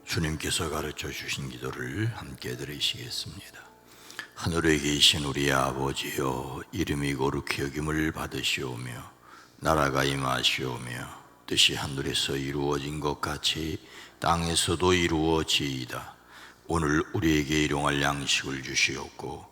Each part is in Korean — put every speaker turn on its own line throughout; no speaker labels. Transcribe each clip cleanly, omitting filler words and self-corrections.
주님께서 가르쳐 주신 기도를 함께 드리시겠습니다. 하늘에 계신 우리 아버지여, 이름이 거룩히 여김을 받으시오며 나라가 임하시오며 뜻이 하늘에서 이루어진 것 같이 땅에서도 이루어지이다. 오늘 우리에게 일용할 양식을 주시옵고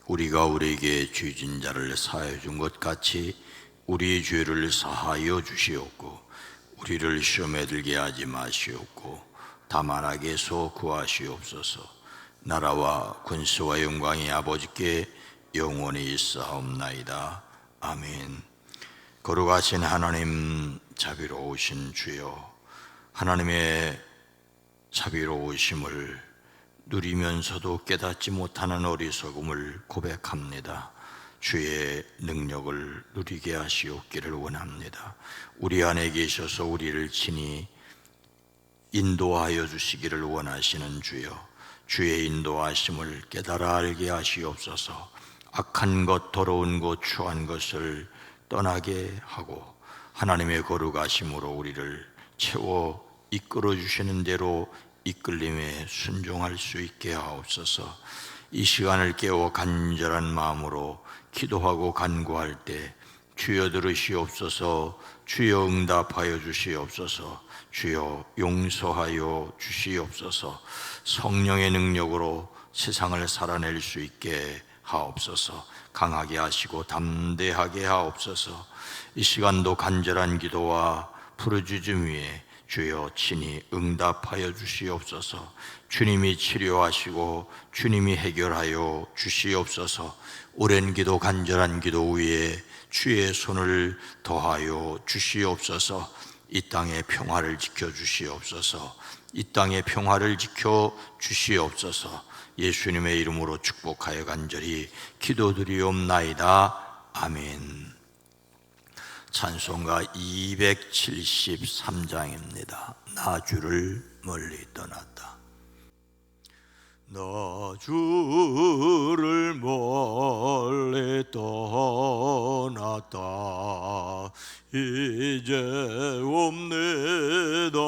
우리가 우리에게 죄진 자를 사하여 준 것 같이 우리의 죄를 사하여 주시옵고 우리를 시험에 들게 하지 마시옵고 다만 악에서 구하시옵소서. 나라와 권세와 영광이 아버지께 영원히 있사옵나이다. 아멘. 거룩하신 하나님, 자비로우신 주여, 하나님의 자비로우심을 누리면서도 깨닫지 못하는 어리석음을 고백합니다. 주의 능력을 누리게 하시옵기를 원합니다. 우리 안에 계셔서 우리를 친히 인도하여 주시기를 원하시는 주여, 주의 인도하심을 깨달아 알게 하시옵소서. 악한 것, 더러운 것, 추한 것을 떠나게 하고 하나님의 거룩하심으로 우리를 채워 이끌어 주시는 대로 이끌림에 순종할 수 있게 하옵소서. 이 시간을 깨워 간절한 마음으로 기도하고 간구할 때 주여 들으시옵소서. 주여 응답하여 주시옵소서. 주여 용서하여 주시옵소서. 성령의 능력으로 세상을 살아낼 수 있게 하옵소서. 강하게 하시고 담대하게 하옵소서. 이 시간도 간절한 기도와 부르짖음 위에 주여 친히 응답하여 주시옵소서. 주님이 치료하시고 주님이 해결하여 주시옵소서. 오랜 기도, 간절한 기도 위에 주의 손을 더하여 주시옵소서. 이 땅의 평화를 지켜 주시옵소서. 이 땅의 평화를 지켜 주시옵소서. 예수님의 이름으로 축복하여 간절히 기도드리옵나이다. 아멘. 찬송가 273장입니다. 나 주를 멀리 떠났다. 나 주를 멀리 떠났다. 이제 옵니다.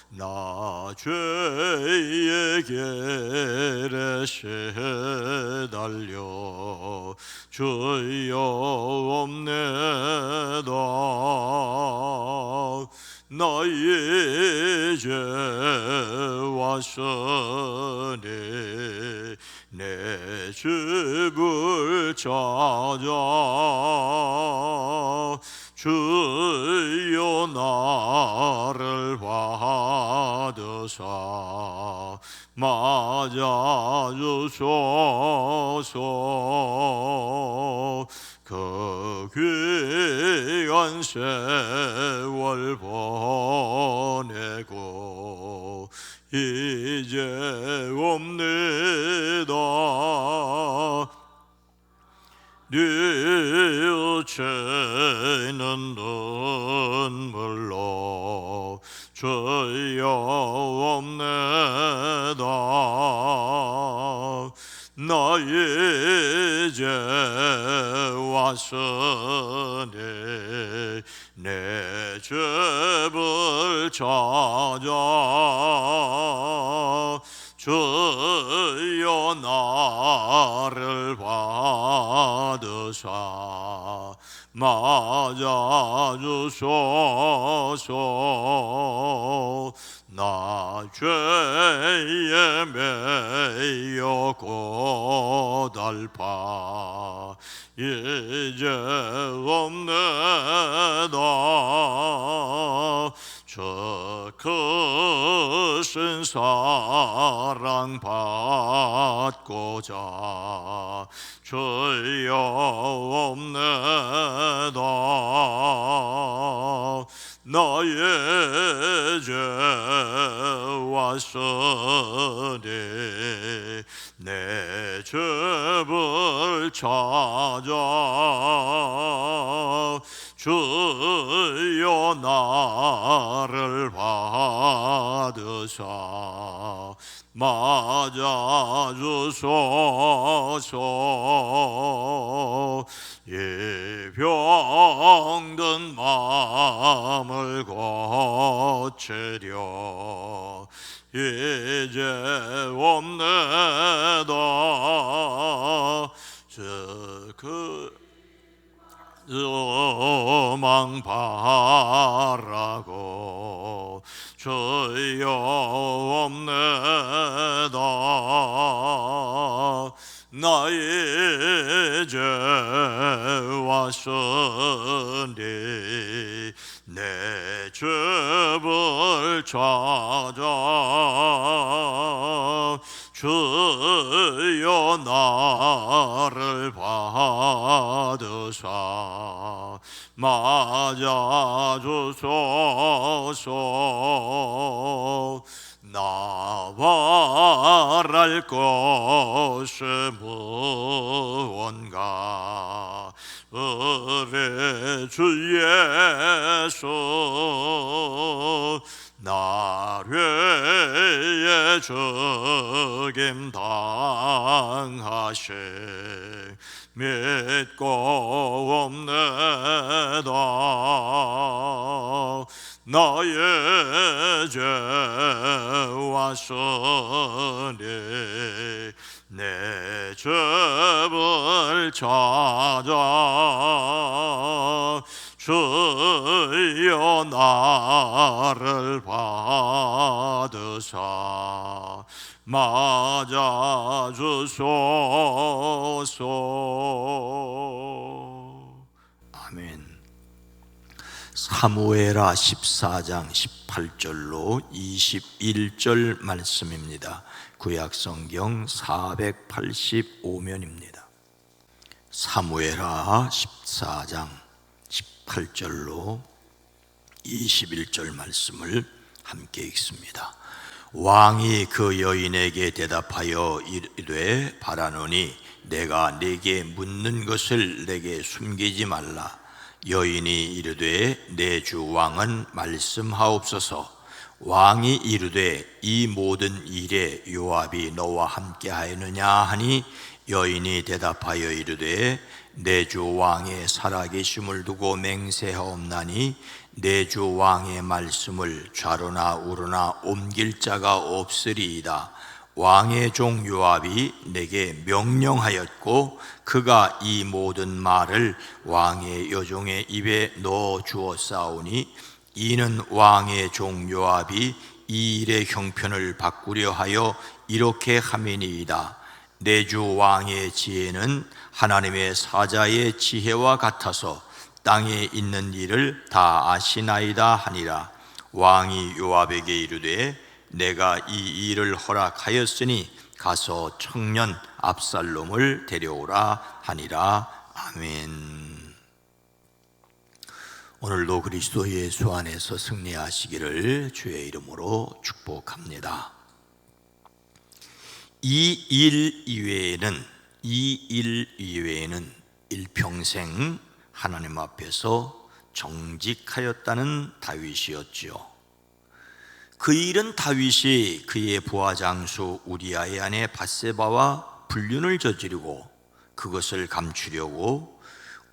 나 죄의 길에 시달려 주여 옵니다. 나 이제 왔으니 내 집을 찾아 주여 나를 받으사 맞아주소서. 그 귀한 세월 보내고 이제 옵니다. 뉘우치는 눈물로 주여 옵니다. 나 이제 왔으니 내 집을 찾아 주여 나를 받으사 맞아주소서. 나 죄에 매여 고달파 이제 옵니다. 저 크신 사랑 받고자 주여 옵니다. 나 이제 왔으니 내 집을 찾아 주여 나를 받으사 맞아주소서. 이 병든 마음을 고치려 그 소망 바라고 주여 없네다. 나의 죄와 선이 내 죄를 찾아 주여 나를 받으사 맞아주소서. 나 바랄 것이 무언가 우리 주 예수 나를 죽임 당하시 믿고 없네다. 나의 죄와 선이 내 죄를 찾아 주여 나를 받으사 맞아주소서. 아멘. 사무엘하 14장 18절로 21절 말씀입니다. 구약성경 485면입니다. 사무엘하 14장 18절로 21절 말씀을 함께 읽습니다. 왕이 그 여인에게 대답하여 이르되 바라노니 내가 네게 묻는 것을 내게 숨기지 말라. 여인이 이르되 내 주 왕은 말씀하옵소서. 왕이 이르되 이 모든 일에 요압이 너와 함께하였느냐 하니 여인이 대답하여 이르되 내 주 왕의 살아계심을 두고 맹세하옵나니 내 주 왕의 말씀을 좌로나 우로나 옮길 자가 없으리이다. 왕의 종 요압이 내게 명령하였고 그가 이 모든 말을 왕의 여종의 입에 넣어 주었사오니 이는 왕의 종 요압이 이 일의 형편을 바꾸려 하여 이렇게 함이니이다. 내 주 왕의 지혜는 하나님의 사자의 지혜와 같아서 땅에 있는 일을 다 아시나이다 하니라. 왕이 요압에게 이르되 내가 이 일을 허락하였으니 가서 청년 압살롬을 데려오라 하니라. 아멘. 오늘도 그리스도 예수 안에서 승리하시기를 주의 이름으로 축복합니다. 이 일 이외에는 일평생 하나님 앞에서 정직하였다는 다윗이었지요. 그 일은 다윗이 그의 부하 장수 우리아의 아내 밧세바와 불륜을 저지르고 그것을 감추려고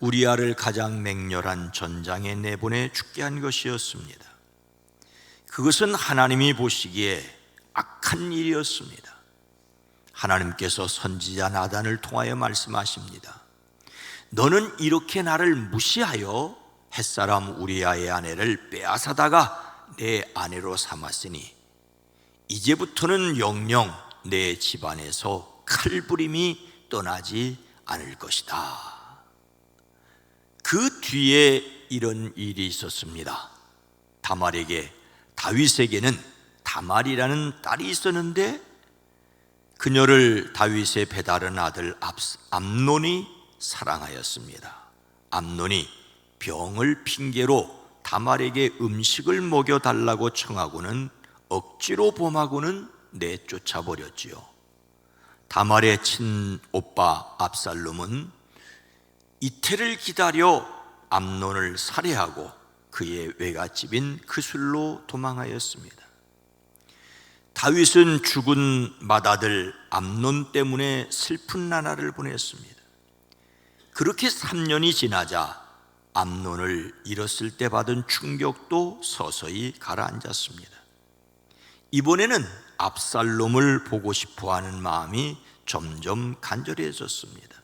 우리아를 가장 맹렬한 전장에 내보내 죽게 한 것이었습니다. 그것은 하나님이 보시기에 악한 일이었습니다. 하나님께서 선지자 나단을 통하여 말씀하십니다. 너는 이렇게 나를 무시하여 햇사람 우리아의 아내를 빼앗아다가 내 아내로 삼았으니 이제부터는 영영 내 집안에서 칼부림이 떠나지 않을 것이다. 그 뒤에 이런 일이 있었습니다. 다윗에게는 다말이라는 딸이 있었는데 그녀를 다윗의 배다른 아들 암논이 사랑하였습니다. 암논이 병을 핑계로 다말에게 음식을 먹여달라고 청하고는 억지로 범하고는 내쫓아 버렸지요. 다말의 친오빠 압살롬은 이태를 기다려 암논을 살해하고 그의 외갓집인 그술로 도망하였습니다. 다윗은 죽은 맏아들 암논 때문에 슬픈 나날을 보냈습니다. 그렇게 3년이 지나자 암논을 잃었을 때 받은 충격도 서서히 가라앉았습니다. 이번에는 압살롬을 보고 싶어하는 마음이 점점 간절해졌습니다.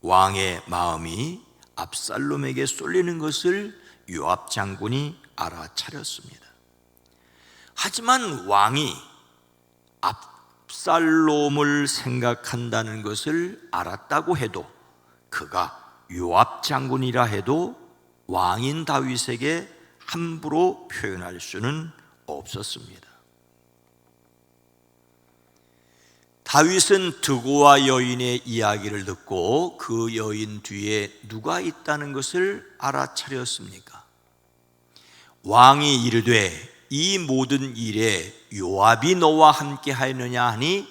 왕의 마음이 압살롬에게 쏠리는 것을 요압 장군이 알아차렸습니다. 하지만 왕이 압살롬을 생각한다는 것을 알았다고 해도, 그가 요압 장군이라 해도 왕인 다윗에게 함부로 표현할 수는 없었습니다. 다윗은 드고와 여인의 이야기를 듣고 그 여인 뒤에 누가 있다는 것을 알아차렸습니까? 왕이 이르되 이 모든 일에 요압이 너와 함께 하였느냐 하니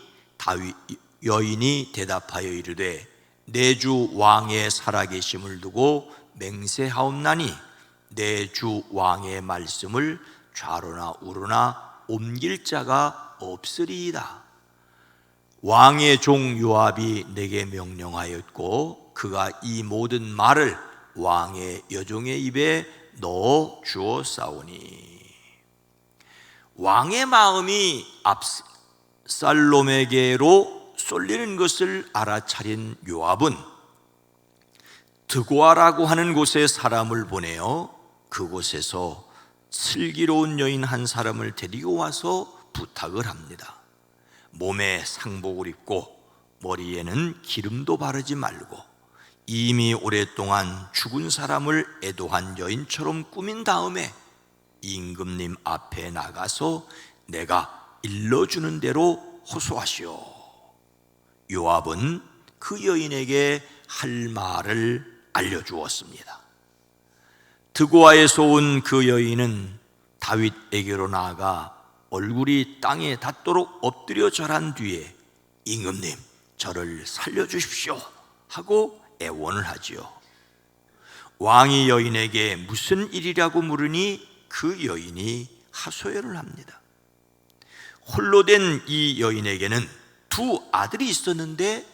여인이 대답하여 이르되 내 주 왕의 살아계심을 두고 맹세하옵나니 내 주 왕의 말씀을 좌로나 우로나 옮길 자가 없으리이다. 왕의 종 요압이 내게 명령하였고 그가 이 모든 말을 왕의 여종의 입에 넣어 주었사오니. 왕의 마음이 압살롬에게로 쏠리는 것을 알아차린 요압은 드고아라고 하는 곳에 사람을 보내어 그곳에서 슬기로운 여인 한 사람을 데리고 와서 부탁을 합니다. 몸에 상복을 입고 머리에는 기름도 바르지 말고 이미 오랫동안 죽은 사람을 애도한 여인처럼 꾸민 다음에 임금님 앞에 나가서 내가 일러주는 대로 호소하시오. 요압은 그 여인에게 할 말을 알려주었습니다. 드고아에서 온 그 여인은 다윗에게로 나아가 얼굴이 땅에 닿도록 엎드려 절한 뒤에 임금님 저를 살려주십시오 하고 애원을 하지요. 왕이 여인에게 무슨 일이라고 물으니 그 여인이 하소연을 합니다. 홀로 된 이 여인에게는 두 아들이 있었는데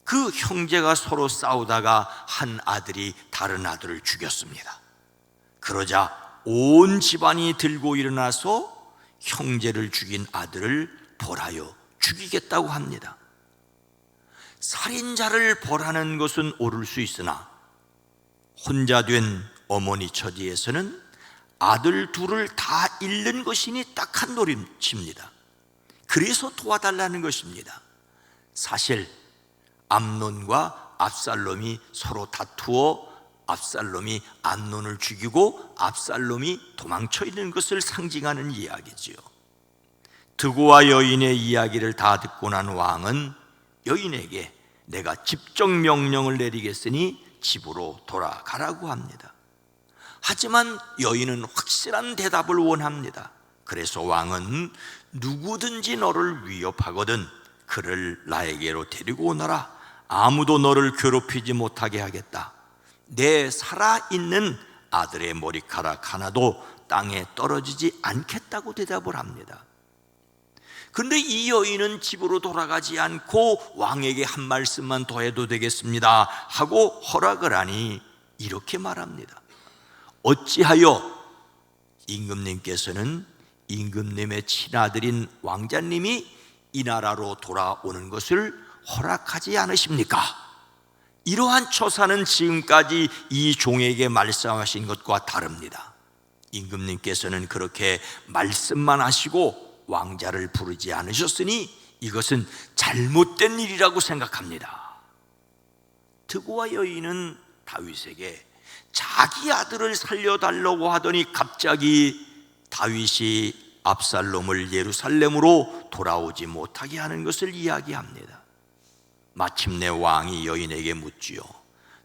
그 형제가 서로 싸우다가 한 아들이 다른 아들을 죽였습니다. 그러자 온 집안이 들고 일어나서 형제를 죽인 아들을 벌하여 죽이겠다고 합니다. 살인자를 벌하는 것은 옳을 수 있으나 혼자 된 어머니 처지에서는 아들 둘을 다 잃는 것이니 딱한 노림치입니다. 그래서 도와달라는 것입니다. 사실 암논과 압살롬이 서로 다투어 압살롬이 암논을 죽이고 압살롬이 도망쳐 있는 것을 상징하는 이야기지요. 드고와 여인의 이야기를 다 듣고 난 왕은 여인에게 내가 집적 명령을 내리겠으니 집으로 돌아가라고 합니다. 하지만 여인은 확실한 대답을 원합니다. 그래서 왕은 누구든지 너를 위협하거든 그를 나에게로 데리고 오너라. 아무도 너를 괴롭히지 못하게 하겠다. 내 살아있는 아들의 머리카락 하나도 땅에 떨어지지 않겠다고 대답을 합니다. 그런데 이 여인은 집으로 돌아가지 않고 왕에게 한 말씀만 더 해도 되겠습니다 하고 허락을 하니 이렇게 말합니다. 어찌하여 임금님께서는 임금님의 친아들인 왕자님이 이 나라로 돌아오는 것을 허락하지 않으십니까? 이러한 처사는 지금까지 이 종에게 말씀하신 것과 다릅니다. 임금님께서는 그렇게 말씀만 하시고 왕자를 부르지 않으셨으니 이것은 잘못된 일이라고 생각합니다. 드고와 여인은 다윗에게 자기 아들을 살려달라고 하더니 갑자기 다윗이 압살롬을 예루살렘으로 돌아오지 못하게 하는 것을 이야기합니다. 마침내 왕이 여인에게 묻지요.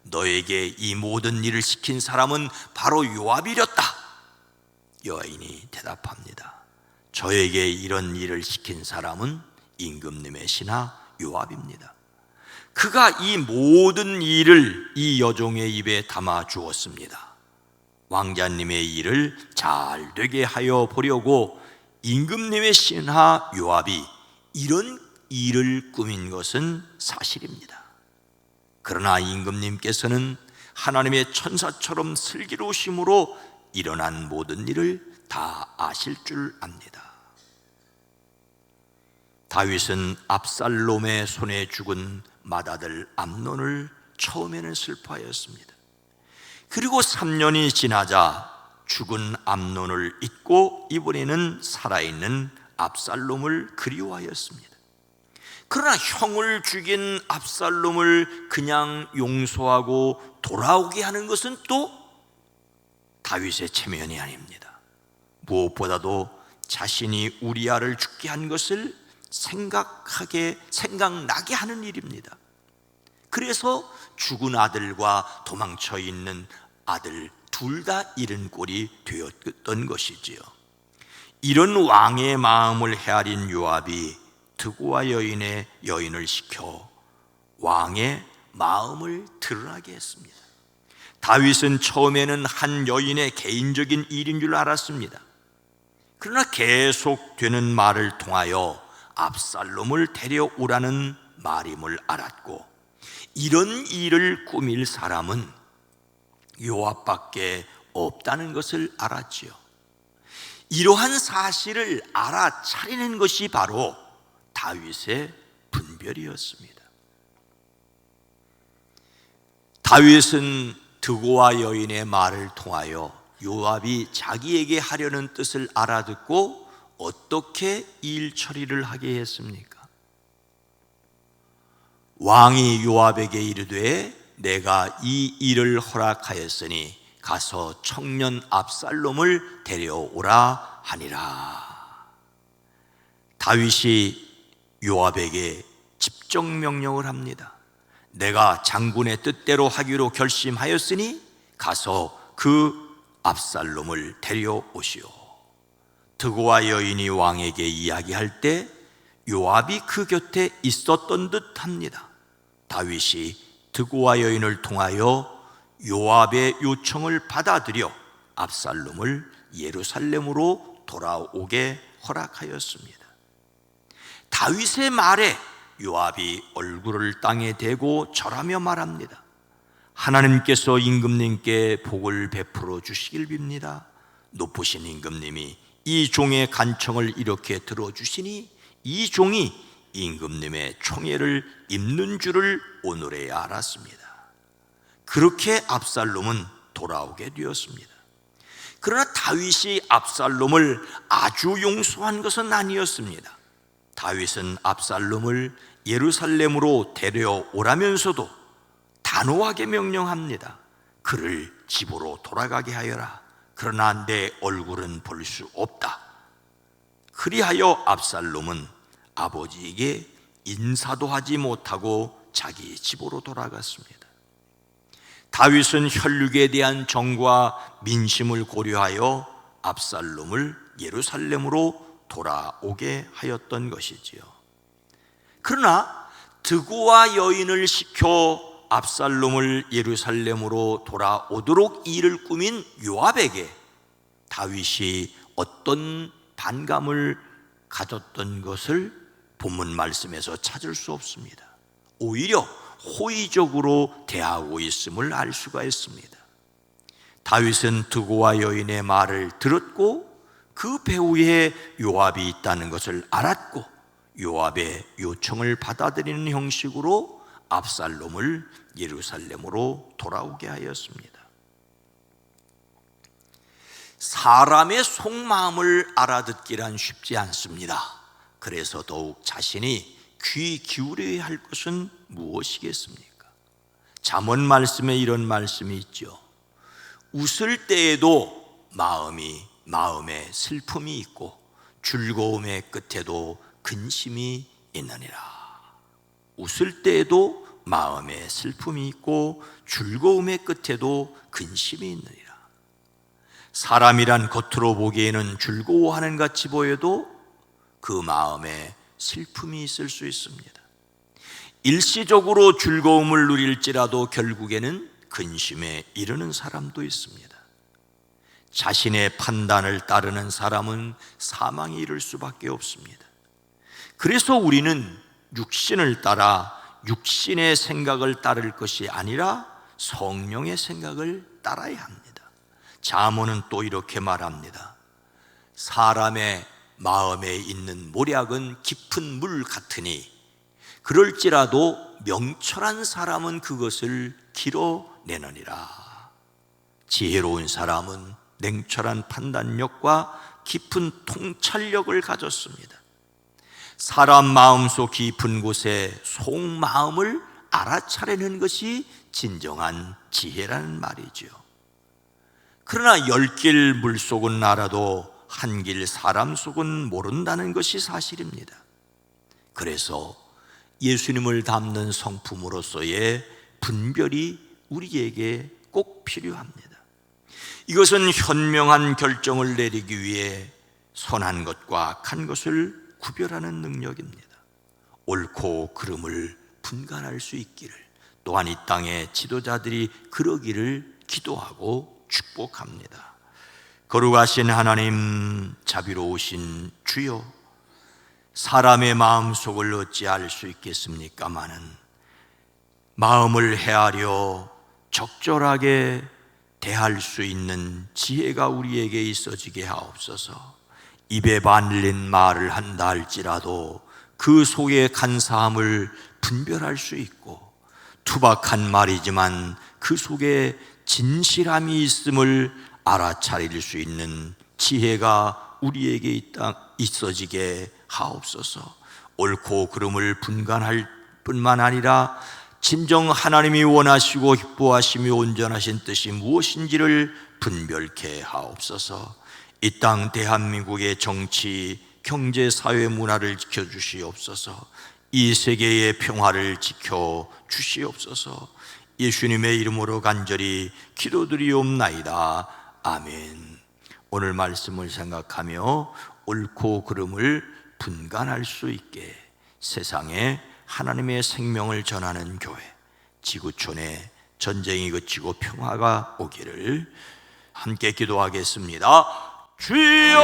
너에게 이 모든 일을 시킨 사람은 바로 요압이렸다. 여인이 대답합니다. 저에게 이런 일을 시킨 사람은 임금님의 신하 요압입니다. 그가 이 모든 일을 이 여종의 입에 담아 주었습니다. 왕자님의 일을 잘 되게 하여 보려고 임금님의 신하 요압이 이런 일을 꾸민 것은 사실입니다. 그러나 임금님께서는 하나님의 천사처럼 슬기로우심으로 일어난 모든 일을 다 아실 줄 압니다. 다윗은 압살롬의 손에 죽은 맏아들 암논을 처음에는 슬퍼하였습니다. 그리고 3년이 지나자 죽은 암논을 잊고 이번에는 살아있는 압살롬을 그리워하였습니다. 그러나 형을 죽인 압살롬을 그냥 용서하고 돌아오게 하는 것은 또 다윗의 체면이 아닙니다. 무엇보다도 자신이 우리아를 죽게 한 것을 생각나게 하는 일입니다. 그래서 죽은 아들과 도망쳐 있는 아들 둘 다 잃은 꼴이 되었던 것이지요. 이런 왕의 마음을 헤아린 요압이 드고와 여인을 시켜 왕의 마음을 드러나게 했습니다. 다윗은 처음에는 한 여인의 개인적인 일인 줄 알았습니다. 그러나 계속되는 말을 통하여 압살롬을 데려오라는 말임을 알았고, 이런 일을 꾸밀 사람은 요압밖에 없다는 것을 알았지요. 이러한 사실을 알아차리는 것이 바로 다윗의 분별이었습니다. 다윗은 드고와 여인의 말을 통하여 요압이 자기에게 하려는 뜻을 알아듣고 어떻게 일 처리를 하게 했습니까? 왕이 요압에게 이르되 내가 이 일을 허락하였으니 가서 청년 압살롬을 데려오라 하니라. 다윗이 요압에게 집정명령을 합니다. 내가 장군의 뜻대로 하기로 결심하였으니 가서 그 압살롬을 데려오시오. 드고와 여인이 왕에게 이야기할 때 요압이 그 곁에 있었던 듯 합니다. 다윗이 드고와 여인을 통하여 요압의 요청을 받아들여 압살롬을 예루살렘으로 돌아오게 허락하였습니다. 다윗의 말에 요압이 얼굴을 땅에 대고 절하며 말합니다. 하나님께서 임금님께 복을 베풀어 주시길 빕니다. 높으신 임금님이 이 종의 간청을 이렇게 들어주시니 이 종이 임금님의 총애를 입는 줄을 오늘에야 알았습니다. 그렇게 압살롬은 돌아오게 되었습니다. 그러나 다윗이 압살롬을 아주 용서한 것은 아니었습니다. 다윗은 압살롬을 예루살렘으로 데려오라면서도 단호하게 명령합니다. 그를 집으로 돌아가게 하여라. 그러나 내 얼굴은 볼 수 없다. 그리하여 압살롬은 아버지에게 인사도 하지 못하고 자기 집으로 돌아갔습니다. 다윗은 혈육에 대한 정과 민심을 고려하여 압살롬을 예루살렘으로 돌아오게 하였던 것이지요. 그러나 드고와 여인을 시켜 압살롬을 예루살렘으로 돌아오도록 일을 꾸민 요압에게 다윗이 어떤 반감을 가졌던 것을 본문 말씀에서 찾을 수 없습니다. 오히려 호의적으로 대하고 있음을 알 수가 있습니다. 다윗은 드고와 여인의 말을 들었고 그 배후에 요압이 있다는 것을 알았고 요압의 요청을 받아들이는 형식으로 압살롬을 예루살렘으로 돌아오게 하였습니다. 사람의 속마음을 알아듣기란 쉽지 않습니다. 그래서 더욱 자신이 귀 기울여야 할 것은 무엇이겠습니까? 잠언 말씀에 이런 말씀이 있죠. 웃을 때에도 마음에 슬픔이 있고 즐거움의 끝에도 근심이 있느니라. 웃을 때에도 마음에 슬픔이 있고 즐거움의 끝에도 근심이 있느니라. 사람이란 겉으로 보기에는 즐거워하는 같이 보여도 그 마음에 슬픔이 있을 수 있습니다. 일시적으로 즐거움을 누릴지라도 결국에는 근심에 이르는 사람도 있습니다. 자신의 판단을 따르는 사람은 사망에 이를 수밖에 없습니다. 그래서 우리는 육신을 따라 육신의 생각을 따를 것이 아니라 성령의 생각을 따라야 합니다. 잠언은 또 이렇게 말합니다. 사람의 마음에 있는 모략은 깊은 물 같으니 그럴지라도 명철한 사람은 그것을 길어내느니라. 지혜로운 사람은 냉철한 판단력과 깊은 통찰력을 가졌습니다. 사람 마음속 깊은 곳에 속마음을 알아차리는 것이 진정한 지혜라는 말이죠. 그러나 10길 물속은 알아도 한 길 사람 속은 모른다는 것이 사실입니다. 그래서 예수님을 닮는 성품으로서의 분별이 우리에게 꼭 필요합니다. 이것은 현명한 결정을 내리기 위해 선한 것과 악한 것을 구별하는 능력입니다. 옳고 그름을 분간할 수 있기를, 또한 이 땅의 지도자들이 그러기를 기도하고 축복합니다. 거룩하신 하나님, 자비로우신 주여, 사람의 마음속을 어찌 알 수 있겠습니까마는 마음을 헤아려 적절하게 대할 수 있는 지혜가 우리에게 있어지게 하옵소서. 입에 바늘린 말을 한다 할지라도 그 속에 간사함을 분별할 수 있고, 투박한 말이지만 그 속에 진실함이 있음을 알아차릴 수 있는 지혜가 우리에게 있어지게 하옵소서. 옳고 그름을 분간할 뿐만 아니라 진정 하나님이 원하시고 기뻐하시며 온전하신 뜻이 무엇인지를 분별케 하옵소서. 이 땅 대한민국의 정치, 경제, 사회, 문화를 지켜주시옵소서. 이 세계의 평화를 지켜주시옵소서. 예수님의 이름으로 간절히 기도드리옵나이다. 아멘. 오늘 말씀을 생각하며 옳고 그름을 분간할 수 있게 세상에 하나님의 생명을 전하는 교회, 지구촌에 전쟁이 그치고 평화가 오기를 함께 기도하겠습니다. 주여!